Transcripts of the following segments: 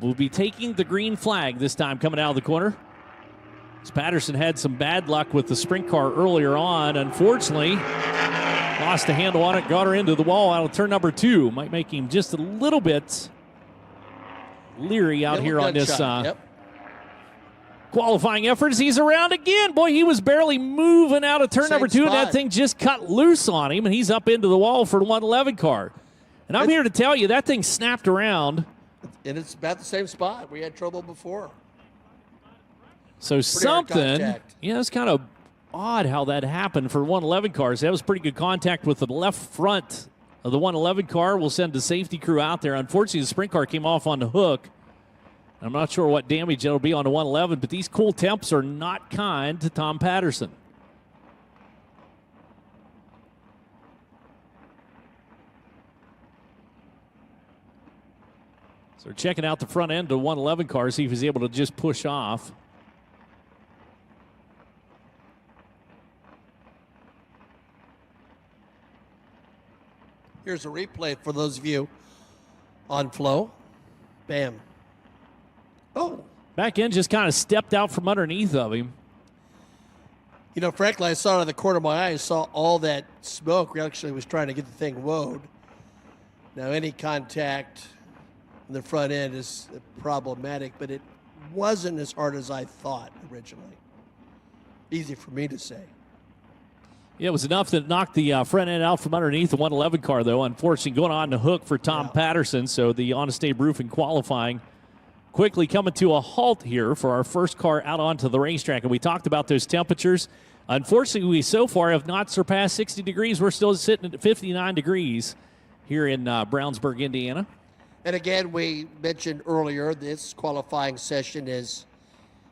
will be taking the green flag this time coming out of the corner. As Patterson had some bad luck with the sprint car earlier on. Unfortunately, lost a handle on it, got her into the wall out of turn number 2. Might make him just a little bit leery out here on this qualifying effort as he's around again. Boy, he was barely moving out of turn number 2, and that thing just cut loose on him, and he's up into the wall for the 111 car. And I'm here to tell you, that thing snapped around. And it's about the same spot. We had trouble before. So it's kind of odd how that happened for 111 cars. That was pretty good contact with the left front of the 111 car. We'll send the safety crew out there. Unfortunately, the sprint car came off on the hook. I'm not sure what damage it'll be on the 111, but these cool temps are not kind to Tom Patterson. So they're checking out the front end of the 111 car, see if he's able to just push off. Here's a replay for those of you on Flo. Bam. Oh. Back end just kind of stepped out from underneath of him. You know, frankly, I saw it out of the corner of my eye. I saw all that smoke. We actually was trying to get the thing woed. Now, any contact in the front end is problematic, but it wasn't as hard as I thought originally. Easy for me to say. Yeah, it was enough that knocked the front end out from underneath the 111 car, though. Unfortunately, going on the hook for Tom Patterson. So the Honest Abe Roofing qualifying quickly coming to a halt here for our first car out onto the racetrack. And we talked about those temperatures. Unfortunately, we so far have not surpassed 60 degrees. We're still sitting at 59 degrees here in Brownsburg, Indiana. And again, we mentioned earlier, this qualifying session is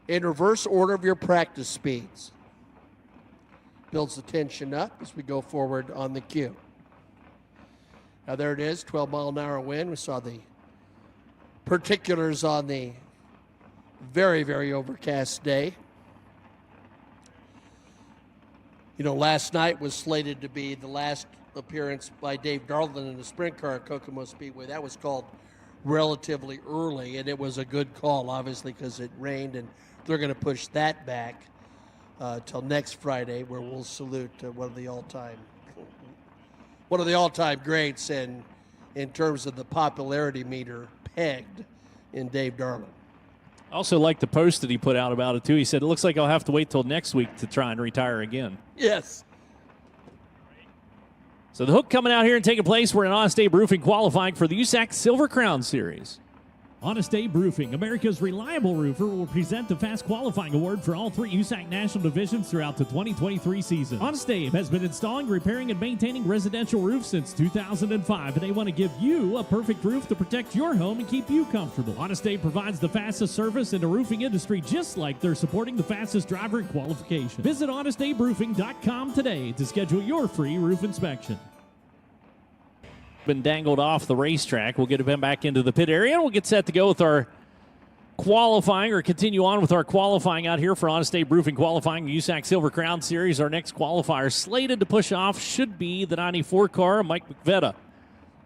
in reverse order of your practice speeds. Builds the tension up as we go forward on the cue. Now there it is, 12-mile-an-hour wind. We saw the particulars on the very, very overcast day. You know, last night was slated to be the last appearance by Dave Darlington in the sprint car at Kokomo Speedway. That was called relatively early, and it was a good call, obviously, because it rained, and they're going to push that back till next Friday, where we'll salute one of the all-time greats in terms of the popularity meter pegged in Dave Darlington. I also like the post that he put out about it, too. He said, it looks like I'll have to wait till next week to try and retire again. Yes. So the hook coming out here and taking place. We're in Honest Abe Roofing qualifying for the USAC Silver Crown Series. Honest Abe Roofing, America's reliable roofer, will present the Fast Qualifying Award for all 3 USAC national divisions throughout the 2023 season. Honest Abe has been installing, repairing, and maintaining residential roofs since 2005, and they want to give you a perfect roof to protect your home and keep you comfortable. Honest Abe provides the fastest service in the roofing industry, just like they're supporting the fastest driver in qualification. Visit honestaberoofing.com today to schedule your free roof inspection. Been dangled off the racetrack. We'll get him back into the pit area, and we'll get set to go with our qualifying, or continue on with our qualifying out here for Honest Abe Roofing qualifying, the USAC Silver Crown Series. Our next qualifier slated to push off should be the 94 car, Mike McVetta,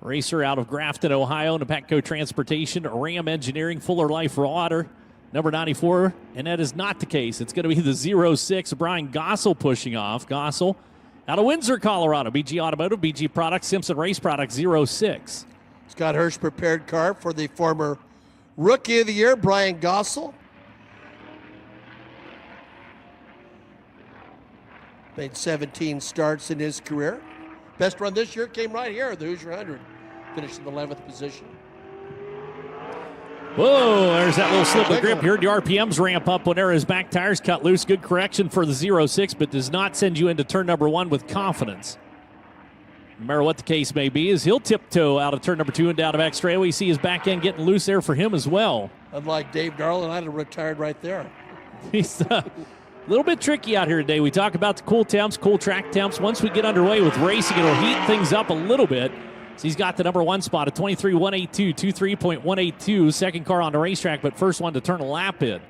racer out of Grafton, Ohio, and Petco Transportation, Ram Engineering, Fuller Life Water, number 94, and that is not the case. It's going to be the 06, Brian Gossel, pushing off. Gossel out of Windsor, Colorado, BG Automotive, BG Products, Simpson Race Products, 06. Scott Hirsch prepared car for the former Rookie of the Year, Brian Gossel. Made 17 starts in his career. Best run this year came right here, the Hoosier 100. Finished in the 11th position. Whoa, there's that little slip of grip here. The RPMs ramp up whenever his back tires cut loose. Good correction for the 06, but does not send you into turn number 1 with confidence. No matter what the case may be, as he'll tiptoe out of turn number 2 and down to back straightaway. You see his back end getting loose there for him as well. Unlike Dave Darlington, I'd have retired right there. He's a little bit tricky out here today. We talk about the cool temps, cool track temps. Once we get underway with racing, it'll heat things up a little bit. So he's got the number 1 spot at 23.182, 23.182. Second car on the racetrack, but first one to turn a lap in.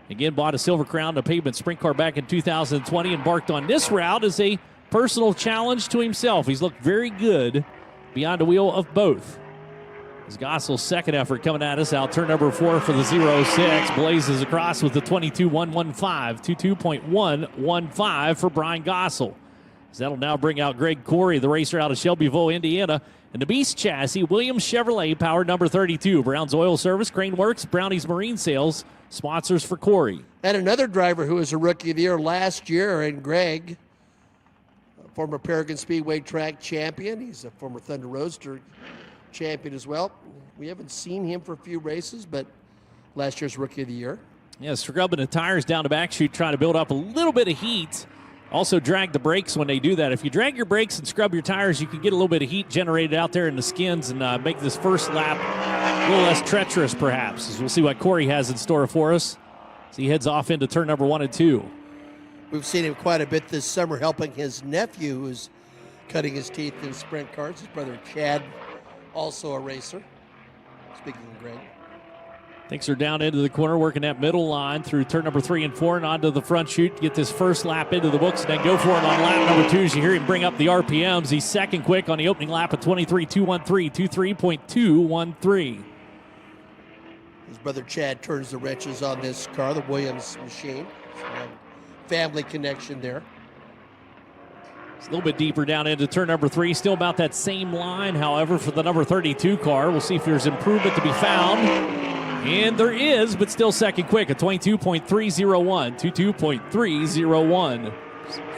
Again, bought a Silver Crown, a pavement sprint car back in 2020, embarked on this route as a personal challenge to himself. He's looked very good behind the wheel of both. It's Gossel's second effort coming at us out. Turn number 4 for the 06. Blazes across with the 22.115. 22.115 for Brian Gossel. That'll now bring out Greg Corey, the racer out of Shelbyville, Indiana. And the Beast chassis, Williams Chevrolet, powered number 32. Brown's Oil Service, Crane Works, Brownie's Marine Sales, sponsors for Corey. And another driver who was a Rookie of the Year last year, and Greg, former Paragon Speedway track champion. He's a former Thunder Roadster champion as well. We haven't seen him for a few races, but last year's Rookie of the Year. Yeah, scrubbing the tires down the back chute, trying to build up a little bit of heat. Also drag the brakes when they do that. If you drag your brakes and scrub your tires, you can get a little bit of heat generated out there in the skins and make this first lap a little less treacherous, perhaps. As we'll see what Corey has in store for us as he heads off into turn number 1 and 2. We've seen him quite a bit this summer helping his nephew, who's cutting his teeth in sprint cars. His brother Chad, also a racer. Speaking of Greg. Takes her down into the corner, working that middle line through turn number 3 and 4 and onto the front chute to get this first lap into the books and then go for it on lap number 2 as you hear him bring up the RPMs. He's second quick on the opening lap at 23.213, 23.213. His brother Chad turns the wrenches on this car, the Williams machine. So family connection there. It's a little bit deeper down into turn number 3. Still about that same line, however, for the number 32 car. We'll see if there's improvement to be found. And there is, but still second quick at 22.301. 22.301. Here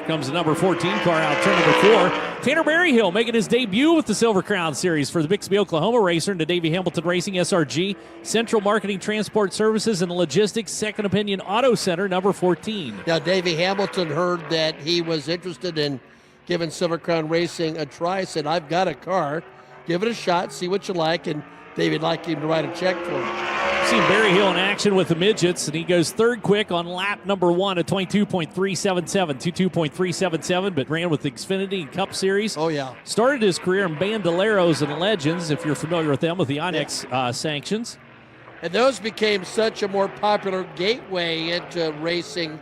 comes the number 14 car out, turn number 4. Tanner Berryhill making his debut with the Silver Crown Series for the Bixby, Oklahoma racer and the Davey Hamilton Racing SRG, Central Marketing Transport Services and Logistics Second Opinion Auto Center, number 14. Now, Davey Hamilton heard that he was interested in giving Silver Crown Racing a try. Said, I've got a car. Give it a shot, see what you like, and David'd like him to write a check for him. Seen Berryhill in action with the midgets, and he goes third quick on lap number 1 at 22.377, 22.377, but ran with the Xfinity and Cup Series. Oh, yeah. Started his career in Bandoleros and Legends, if you're familiar with them, with the Onyx sanctions. And those became such a more popular gateway into racing,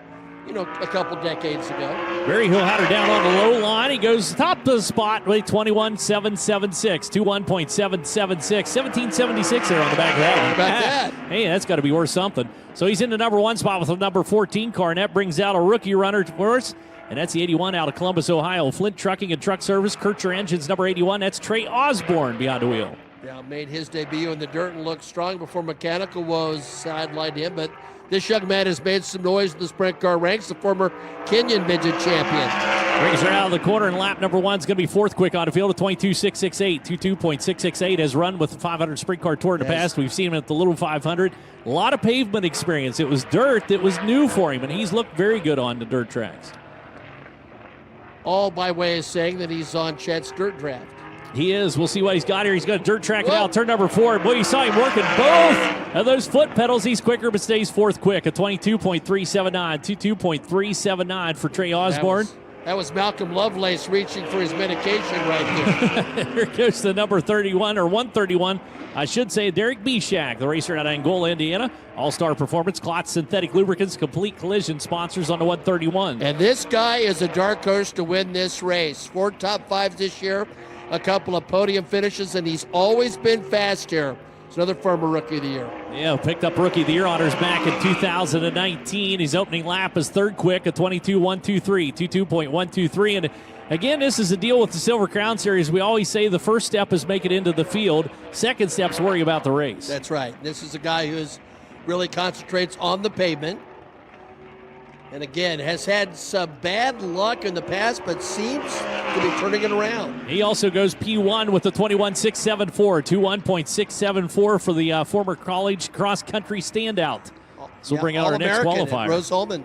a couple decades ago. Berryhill had her down on the low line. He goes top of the spot with 21.776, 21.776, 17.76 there on the back of that one. How about that? Hey, that's got to be worth something. So he's in the number 1 spot with the number 14 car, and that brings out a rookie runner for us. And that's the 81 out of Columbus, Ohio. Flint Trucking and Truck Service, Kircher Engines, number 81. That's Trey Osborne behind the wheel. Yeah, made his debut in the dirt and looked strong before Mechanical was sidelined him, but this young man has made some noise in the sprint car ranks, the former Kenyan midget champion. Brings her out of the corner, and lap number 1 is going to be fourth quick on the field at 22.668. 22.668 has run with the 500 sprint car tour in the past. We've seen him at the Little 500. A lot of pavement experience. It was dirt that was new for him, and he's looked very good on the dirt tracks. All by way of saying that he's on Chet's dirt draft. He is. We'll see what he's got here. He's going to dirt track it out. Turn number 4. Boy, you saw him working both of those foot pedals. He's quicker, but stays fourth quick at 22.379. 22.379 for Trey Osborne. That was Malcolm Lovelace reaching for his medication right there. Here goes the number 31, or 131. I should say Derek Bishak, the racer out of Angola, Indiana. All-Star Performance, Klotz Synthetic Lubricants, Complete Collision sponsors on the 131. And this guy is a dark horse to win this race. 4 top 5s this year. A couple of podium finishes, and he's always been fast here. It's another former Rookie of the Year. Yeah, picked up Rookie of the Year honors back in 2019. His opening lap is third quick at 22.123, 22.123. And again, this is the deal with the Silver Crown Series. We always say the first step is make it into the field. Second step's worry about the race. That's right. This is a guy who really concentrates on the pavement. And again, has had some bad luck in the past, but seems to be turning it around. He also goes P1 with the 21.674, 21.674 for the former college cross-country standout. So we'll bring out our next qualifier. Rose Holman.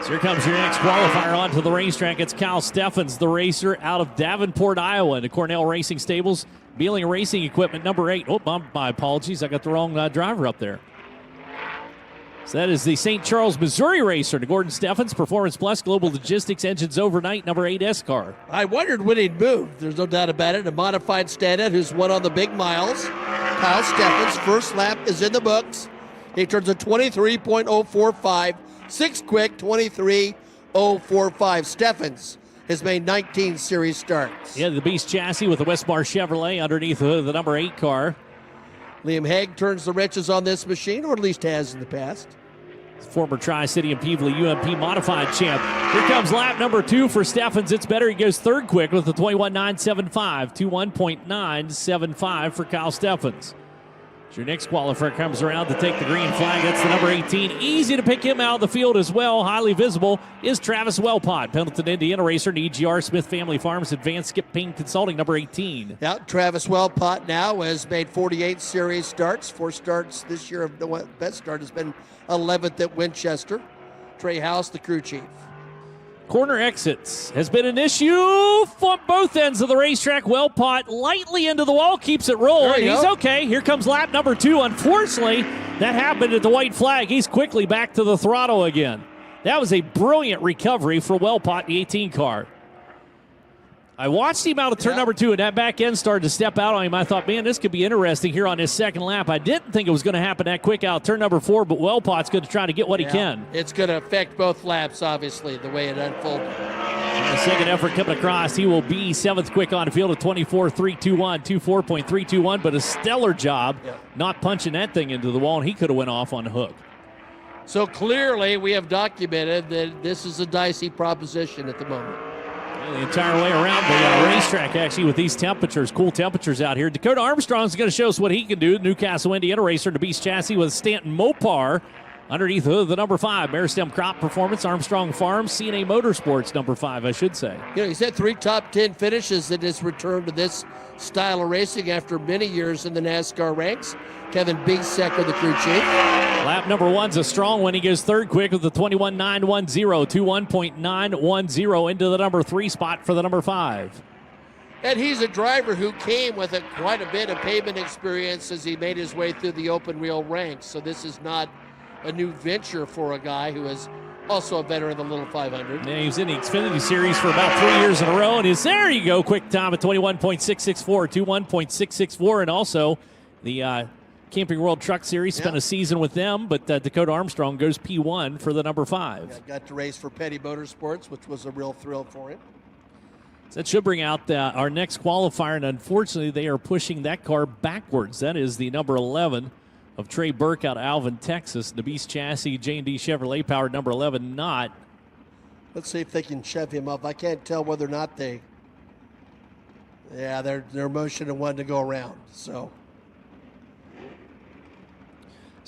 So here comes your next qualifier onto the racetrack. It's Kyle Steffens, the racer out of Davenport, Iowa, in the Cornell Racing Stables. Beeling Racing Equipment, number 8. Oh, my apologies. I got the wrong driver up there. So that is the St. Charles, Missouri racer to Gordon Steffens, Performance Plus, Global Logistics, Engines Overnight, number 8 S car. I wondered when he'd moved. There's no doubt about it. A modified standout who's won on the big miles. Kyle Steffens, first lap is in the books. He turns a 23.045. Sixth quick, 23.045. Steffens, has made 19 series starts. Yeah, the Beast chassis with the Westmar Chevrolet underneath the number 8 car. Liam Haig turns the wrenches on this machine, or at least has in the past. Former Tri-City and Peevely UMP modified champ. Here comes lap number 2 for Steffens. It's better. He goes third quick with the 21.975. 21.975 for Kyle Steffens. Your next qualifier comes around to take the green flag. That's the number 18. Easy to pick him out of the field as well. Highly visible is Travis Wellpot. Pendleton, Indiana racer and EGR Smith Family Farms Advanced Skip Paint Consulting, number 18. Yeah, Travis Wellpot now has made 48 series starts. 4 starts this year. The best start has been 11th at Winchester. Trey House, the crew chief. Corner exits has been an issue for both ends of the racetrack. Wellpot lightly into the wall, keeps it rolling. He's okay. Here comes lap number 2. Unfortunately, that happened at the white flag. He's quickly back to the throttle again. That was a brilliant recovery for Wellpot, the 18 car. I watched him out of turn number 2, and that back end started to step out on him. I thought, man, this could be interesting here on his second lap. I didn't think it was going to happen that quick out of turn number 4, but Wellpot's going to try to get what he can. It's going to affect both laps, obviously, the way it unfolded. The second effort coming across, he will be 7th quick on the field at 24.321, 24.321, but a stellar job not punching that thing into the wall, and he could have went off on the hook. So clearly we have documented that this is a dicey proposition at the moment. The entire way around the racetrack, actually, with these temperatures, cool temperatures out here. Dakota Armstrong's going to show us what he can do. Newcastle, Indiana racer, the Beast chassis with Stanton Mopar underneath the number 5. Meristem Crop Performance, Armstrong Farms, CNA Motorsports, number 5, I should say. You know, he's had 3 top 10 finishes in his return to this style of racing after many years in the NASCAR ranks. Kevin Bigsecker, the crew chief. Lap number 1's a strong one. He goes third quick with the 21.910, 21.910 into the number 3 spot for the number 5. And he's a driver who came with quite a bit of pavement experience as he made his way through the open wheel ranks. So this is not a new venture for a guy who is also a veteran of the Little 500. Yeah, he was in the Xfinity Series for about 3 years in a row, and there you go, quick time at 21.664, 21.664, and also the Camping World Truck Series, spent a season with them, but Dakota Armstrong goes P1 for the number 5. Yeah, got to race for Petty Motorsports, which was a real thrill for him. So that should bring out our next qualifier, and unfortunately they are pushing that car backwards. That is the number 11 of Trey Burke out of Alvin, Texas. The Beast chassis, J&D Chevrolet powered number 11, not. Let's see if they can shove him up. I can't tell whether or not they. Yeah, they're motioning one to go around. So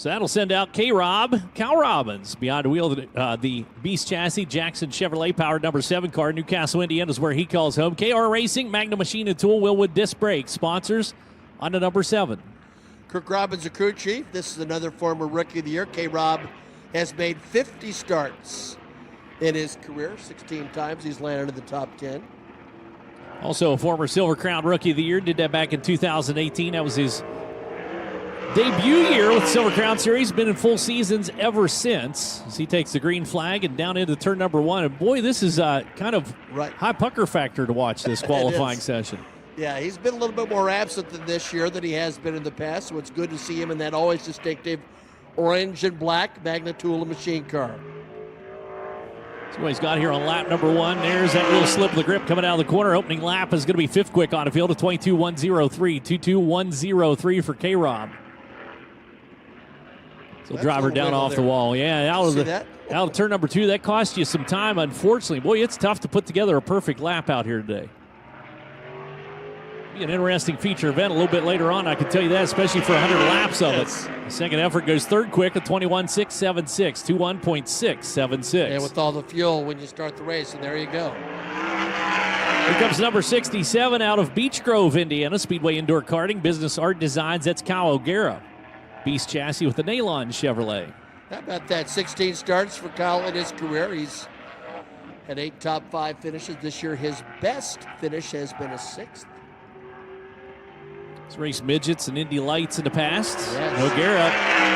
that'll send out K-Rob, Cal Robbins behind the wheel of the Beast chassis, Jackson Chevrolet powered number 7 car. Newcastle, Indiana is where he calls home. KR Racing, Magna Machine and Tool, Willwood Disc Brakes, sponsors on the number 7. Kirk Robbins, the crew chief. This is another former Rookie of the Year. K-Rob has made 50 starts in his career. 16 times he's landed in the top 10. Also a former Silver Crown Rookie of the Year. Did that back in 2018. That was his debut year with Silver Crown Series. Been in full seasons ever since, as he takes the green flag and down into turn number 1. And boy, this is kind of high pucker factor to watch this qualifying session. Yeah, he's been a little bit more absent than this year than he has been in the past, so it's good to see him in that always distinctive orange and black Magna Tool and Machine car. So what he's got here on lap number 1. There's that little slip of the grip coming out of the corner. Opening lap is going to be 5th quick on the field at 22.103. 22.103 for K-Rob. So driver down off the wall. Yeah, out of turn number 2. That cost you some time, unfortunately. Boy, it's tough to put together a perfect lap out here today. Be an interesting feature event a little bit later on, I can tell you that, especially for 100 laps of it. The second effort goes third quick at 21.676, 21.676. And with all the fuel when you start the race, and there you go. Here comes number 67 out of Beech Grove, Indiana. Speedway Indoor Karting, Business Art Designs. That's Kyle O'Gara. Beast chassis with the Nylon Chevrolet. How about that? 16 starts for Kyle in his career. He's had 8 top 5 finishes this year. His best finish has been a 6th. He's raced midgets and Indy Lights in the past. Yes. O'Gara,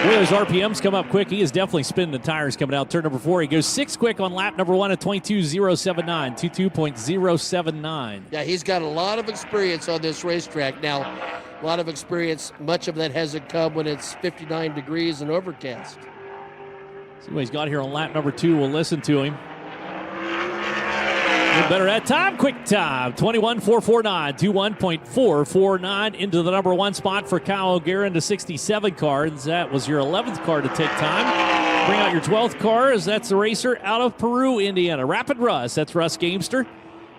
boy, those RPMs come up quick. He is definitely spinning the tires coming out. Turn number 4. He goes 6th quick on lap number 1 at 22.079, 22.079. Yeah, he's got a lot of experience on this racetrack. Now, a lot of experience. Much of that hasn't come when it's 59 degrees and overcast. See what he's got here on lap number 2. We'll listen to him. Did better that time. Quick time. 21.449. 21.449 into the number 1 spot for Kyle O'Gara into 67 cars. That was your 11th car to take time. Bring out your 12th car as that's the racer out of Peru, Indiana. Rapid Russ. That's Russ Gamester.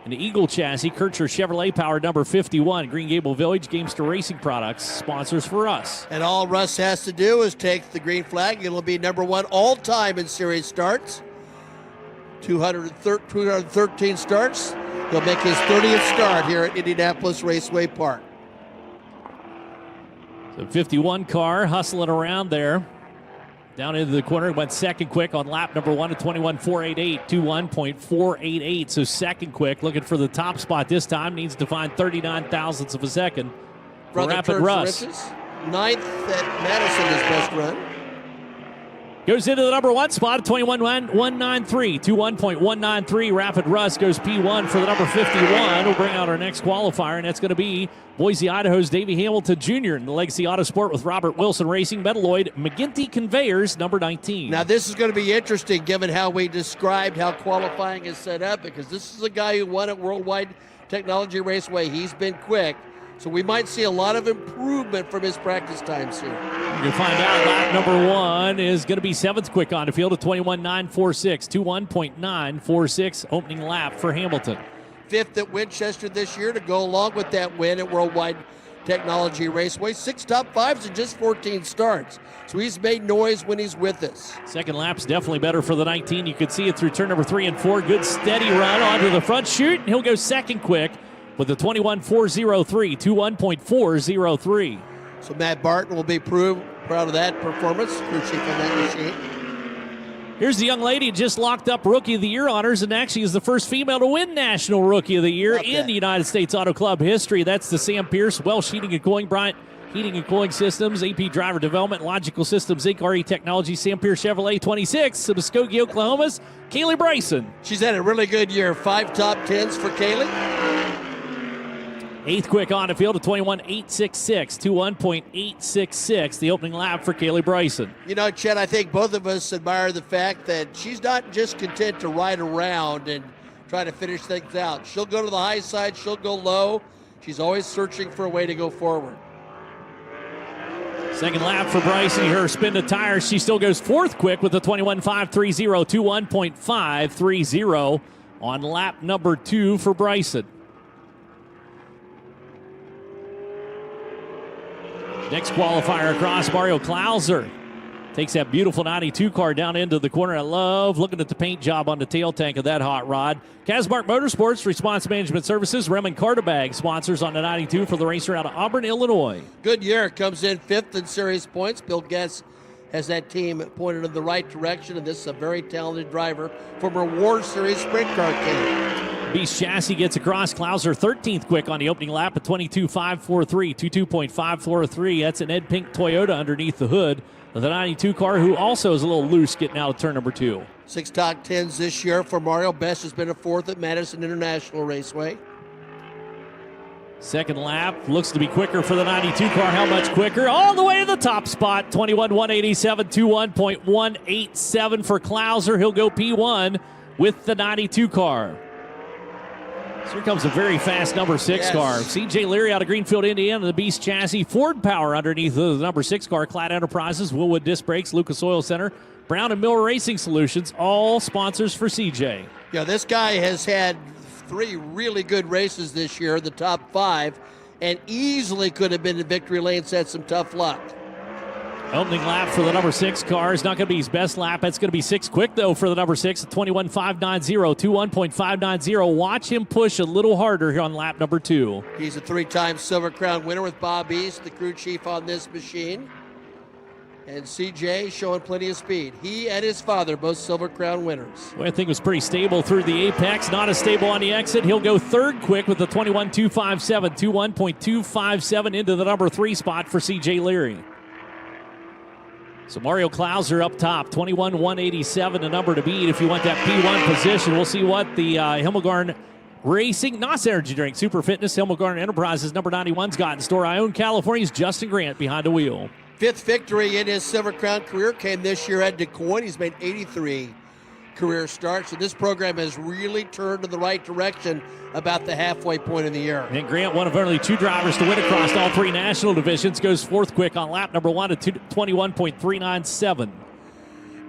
And the Eagle Chassis, Kircher Chevrolet Power number 51. Green Gable Village, Gamester Racing Products, sponsors for us. And all Russ has to do is take the green flag. It'll be number 1 all time in series starts. 213 starts. He'll make his 30th start here at Indianapolis Raceway Park. So 51 car hustling around there. Down into the corner, went second quick on lap number 1 at 21.488, 21.488. So second quick, looking for the top spot this time. Needs to find 39 thousandths of a second for Rapid Russ. 9th at Madison, his best run. Goes into the number 1 spot at 21.193, 21.193. Rapid Russ goes P1 for the number 51. We'll bring out our next qualifier, and that's going to be Boise, Idaho's Davey Hamilton Jr. in the Legacy Autosport with Robert Wilson Racing, Metalloid McGinty Conveyors, number 19. Now, this is going to be interesting given how we described how qualifying is set up, because this is a guy who won at Worldwide Technology Raceway. He's been quick. So we might see a lot of improvement from his practice times here. You can find out lap number 1 is going to be 7th quick on the field at 21.946, 21.946 opening lap for Hamilton. 5th at Winchester this year to go along with that win at Worldwide Technology Raceway. 6 top 5s and just 14 starts. So he's made noise when he's with us. Second lap's definitely better for the 19. You could see it through turn number 3 and 4. Good steady run onto the front chute. He'll go second quick with the 21.403, 21.403. So Matt Barton will be proud of that performance. Crew chief on that machine. Here's the young lady just locked up Rookie of the Year honors, and actually is the first female to win National Rookie of the Year in the United States Auto Club history. That's the Sam Pierce, Welsh Heating and Cooling, Bryant Heating and Cooling Systems, AP Driver Development, Logical Systems, Inc., RE Technology, Sam Pierce Chevrolet 26, of Muskogee, Oklahoma's Kaylee Bryson. She's had a really good year. 5 top 10s for Kaylee. 8th quick on the field at 21.866, 21.866, the opening lap for Kaylee Bryson. You know, Chet, I think both of us admire the fact that she's not just content to ride around and try to finish things out. She'll go to the high side, she'll go low. She's always searching for a way to go forward. Second lap for Bryson. Her spin the tires. She still goes 4th quick with the 21.530, 21.530 on lap number 2 for Bryson. Next qualifier across, Mario Klauser takes that beautiful 92 car down into the corner. I love looking at the paint job on the tail tank of that hot rod. Kazmark Motorsports, Response Management Services, Rem and Cartabag sponsors on the 92 for the racer out of Auburn, Illinois. Good year. Comes in 5th in series points. Bill Guess has that team pointed in the right direction, and this is a very talented driver from a World Series Sprint Car team. Beast Chassis gets across. Klauser 13th quick on the opening lap at 22.543, 22.543. That's an Ed Pink Toyota underneath the hood of the 92 car, who also is a little loose getting out of turn number 2. 6 top 10s this year for Mario. Best has been a 4th at Madison International Raceway. Second lap looks to be quicker for the 92 car. How much quicker? All the way to the top spot. 21.187, 21.187 for Klauser. He'll go P1 with the 92 car. So here comes a very fast number 6 car. C.J. Leary out of Greenfield, Indiana, the Beast Chassis. Ford Power underneath the number 6 car. Clad Enterprises, Willwood Disc Brakes, Lucas Oil Center, Brown and Miller Racing Solutions, all sponsors for C.J. Yeah, this guy has had 3 really good races this year, the top 5, and easily could have been in victory lane, had some tough luck. Opening lap for the number 6 car is not going to be his best lap. It's going to be 6 quick, though, for the number 6 at 21.590, 21.590. Watch him push a little harder here on lap number 2. He's a 3-time Silver Crown winner with Bob East, the crew chief on this machine. And CJ showing plenty of speed. He and his father, both Silver Crown winners. Well, I think it was pretty stable through the apex. Not as stable on the exit. He'll go 3rd quick with the 21.257, 21.257 into the number 3 spot for CJ Leary. So Mario Klauser up top, 21.187, the number to beat if you want that P1 position. We'll see what the Himmelgarn Racing, NOS Energy Drink, Super Fitness, Himmelgarn Enterprises, number 91's got in store. Ione, California's Justin Grant behind the wheel. 5th victory in his Silver Crown career came this year at DuQuoin. He's made 83 career start. So this program has really turned in the right direction about the halfway point of the year. And Grant, one of only 2 drivers to win across all 3 national divisions, goes 4th quick on lap number 1 at 21.397.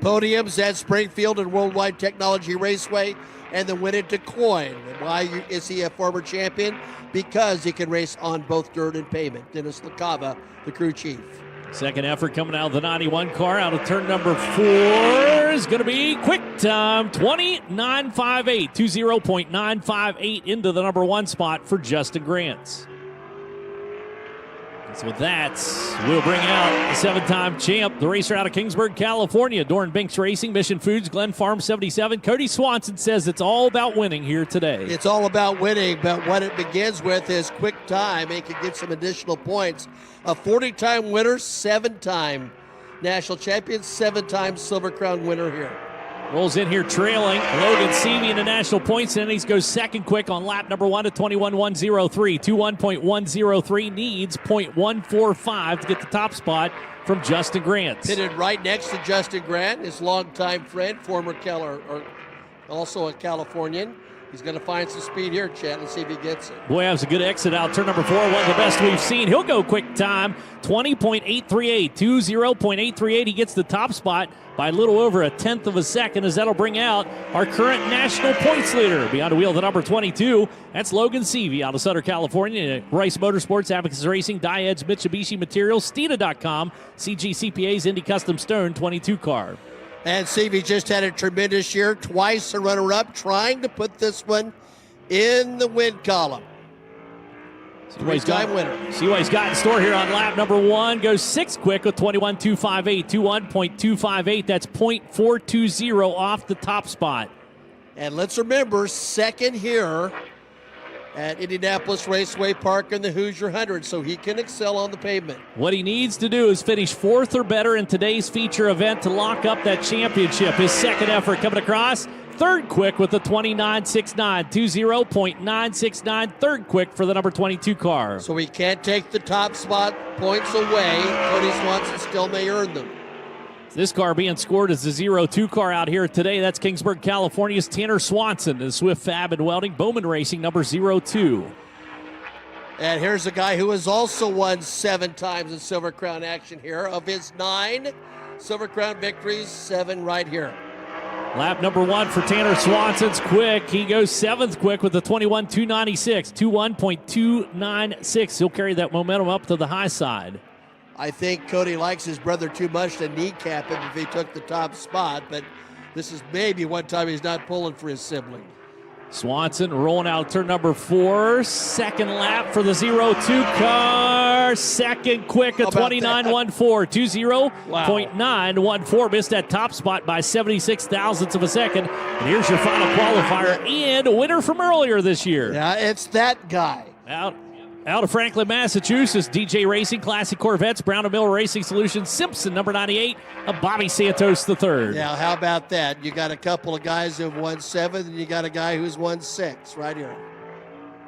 Podiums at Springfield and Worldwide Technology Raceway, and the win at DeCoin. And why is he a former champion? Because he can race on both dirt and pavement. Dennis LaCava, the crew chief. Second effort coming out of the 91 car out of turn number 4 is going to be quick time 20.958, 20.958 into the number 1 spot for Justin Grants. So with that, we'll bring out the 7-time champ, the racer out of Kingsburg, California, Doran Binks Racing, Mission Foods, Glen Farm 77. Cody Swanson says it's all about winning here today. It's all about winning, but what it begins with is quick time. He can get some additional points. A 40-time winner, 7-time national champion, 7-time Silver Crown winner here. Rolls in here trailing Logan Seavey in the national point standings, goes second quick on lap number 1 at 21.103. 21.103, needs .145 to get the top spot from Justin Grant. Pitted right next to Justin Grant, his longtime friend, former Keller, or also a Californian. He's going to find some speed here, Chad. Let's see if he gets it. Boy, that was a good exit out. Turn number 4, one of the best we've seen. He'll go quick time, 20.838, 20.838. He gets the top spot by a little over a tenth of a second, as that'll bring out our current national points leader. Beyond the wheel, the number 22. That's Logan Seavey out of Southern California. Rice Motorsports, Abacus Racing, Died's Mitsubishi Materials, Steeda.com, CG CPA's Indy Custom Stone 22 car. And Seavey just had a tremendous year, twice a runner-up, trying to put this one in the win column. See what he's got in store here on lap number 1. Goes 6th quick with 21.258, 21.258. That's .420 off the top spot. And let's remember, second here at Indianapolis Raceway Park in the Hoosier 100, so he can excel on the pavement. What he needs to do is finish 4th or better in today's feature event to lock up that championship. His second effort coming across, 3rd quick with the 29.69, 20.969, 3rd quick for the number 22 car. So he can't take the top spot points away. Cody Swanson still may earn them. This car being scored as the 0-2 car out here today. That's Kingsburg, California's Tanner Swanson, the Swift Fab and Welding Bowman Racing number 02. And here's a guy who has also won 7 times in Silver Crown action here. Of his 9 Silver Crown victories, 7 right here. Lap number 1 for Tanner Swanson's quick. He goes 7th quick with the 21.296, 21.296. He'll carry that momentum up to the high side. I think Cody likes his brother too much to kneecap him if he took the top spot, but this is maybe one time he's not pulling for his sibling. Swanson rolling out turn number 4. Second lap for the 0-2 car. Second quick at 29.14. 20.914. Missed that top spot by 76 thousandths of a second. And here's your final qualifier and a winner from earlier this year. Yeah, it's that guy. Out of Franklin, Massachusetts, DJ Racing, Classic Corvettes, Brown & Miller Racing Solutions, Simpson, number 98, of Bobby Santos III. Yeah, how about that? You got a couple of guys who have won 7, and you got a guy who's won 6 right here.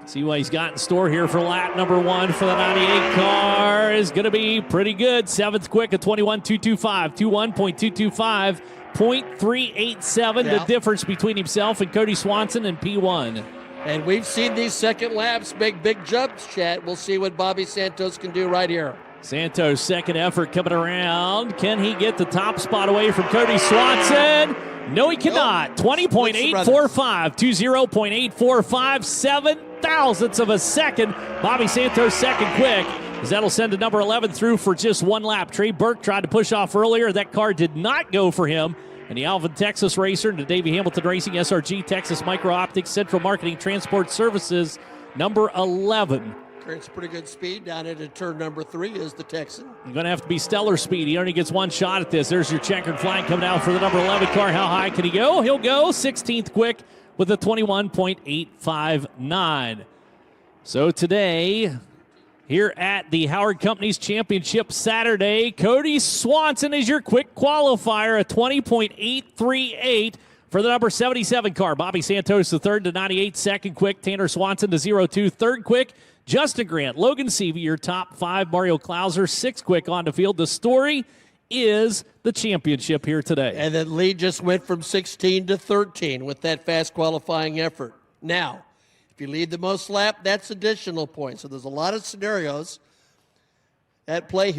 See what he's got in store here for lap number 1 for the 98 car is going to be pretty good. 7th quick at 21.225, 21.225, .387, the difference between himself and Cody Swanson in P1. And we've seen these second laps make big jumps, Chat. We'll see what Bobby Santos can do right here. Santos' second effort coming around. Can he get the top spot away from Cody Swanson? No, he cannot. 20.845, 20.845, 7 thousandths of a second. Bobby Santos second quick, as that'll send a number 11 through for just 1 lap. Trey Burke tried to push off earlier. That car did not go for him. And the Alvin, Texas racer, and the Davey Hamilton Racing, SRG, Texas Micro Optics, Central Marketing Transport Services, number 11. It's pretty good speed down into turn number 3 is the Texan. You're going to have to be stellar speed. He only gets 1 shot at this. There's your checkered flag coming out for the number 11 car. How high can he go? He'll go 16th quick with a 21.859. So today, here at the Howard Company's Championship Saturday, Cody Swanson is your quick qualifier, a 20.838 for the number 77 car. Bobby Santos the third to 98, second quick. Tanner Swanson to 0-2, third quick. Justin Grant, Logan Seavey, your top 5. Mario Klauser, 6th quick on the field. The Story is the championship here today. And then Lee just went from 16 to 13 with that fast qualifying effort. Now, if you lead the most lap, that's additional points. So there's a lot of scenarios at play here.